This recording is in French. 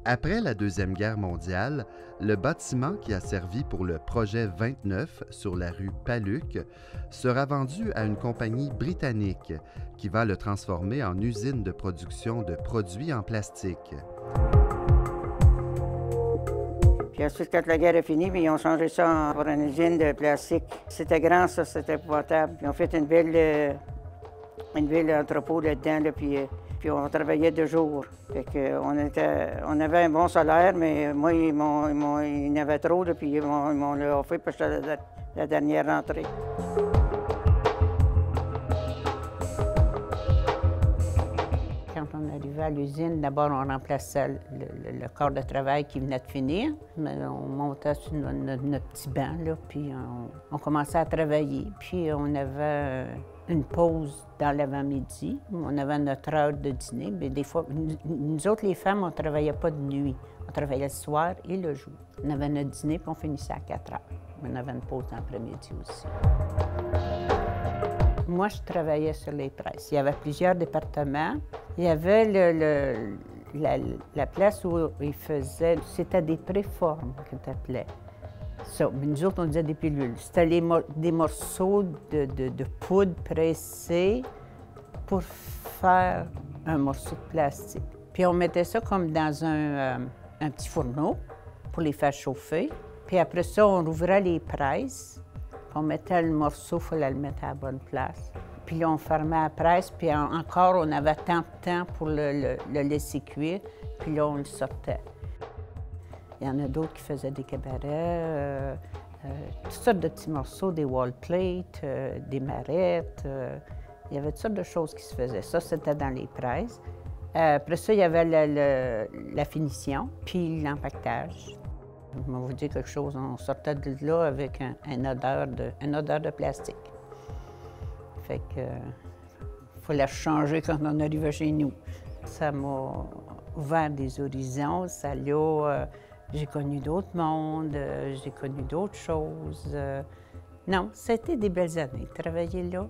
Après la Deuxième Guerre mondiale, le bâtiment qui a servi pour le projet 29 sur la rue Paluc sera vendu à une compagnie britannique qui va le transformer en usine de production de produits en plastique. Puis ensuite, quand la guerre est finie, ils ont changé ça pour une usine de plastique. C'était grand, ça, c'était épouvantable. Ils ont fait une belle entrepôt là-dedans, là, puis on travaillait de jour. Fait que on avait un bon salaire, mais moi, ils en avaient trop, là, puis ils m'ont offert parce que c'était la dernière rentrée. Quand on arrivait à l'usine, d'abord, on remplaçait le corps de travail qui venait de finir. On montait sur notre petit banc, là, puis on commençait à travailler. Puis on avait une pause dans l'avant-midi. On avait notre heure de dîner. Mais des fois, nous autres, les femmes, on ne travaillait pas de nuit. On travaillait le soir et le jour. On avait notre dîner, puis on finissait à 4 heures. On avait une pause dans l'après-midi aussi. Moi, je travaillais sur les presses. Il y avait plusieurs départements. Il y avait la place où ils faisaient... C'était des préformes qu'on appelait. Ça, mais nous autres, on disait des pilules. C'était des morceaux de poudre pressée pour faire un morceau de plastique. Puis on mettait ça comme dans un petit fourneau pour les faire chauffer. Puis après ça, on ouvrait les presses. On mettait le morceau, il fallait le mettre à la bonne place. Puis là, on fermait la presse, puis encore, on avait tant de temps pour le laisser cuire, puis là, on le sortait. Il y en a d'autres qui faisaient des cabarets, toutes sortes de petits morceaux, des wall plates, des marettes. Il y avait toutes sortes de choses qui se faisaient. Ça, c'était dans les presses. Après ça, il y avait la finition, puis l'empaquetage. Je vais vous dire quelque chose, on sortait de là avec une odeur de plastique. Fait que fallait changer quand on arrivait chez nous. Ça m'a ouvert des horizons, j'ai connu d'autres mondes, j'ai connu d'autres choses. Non, c'était des belles années, travailler là.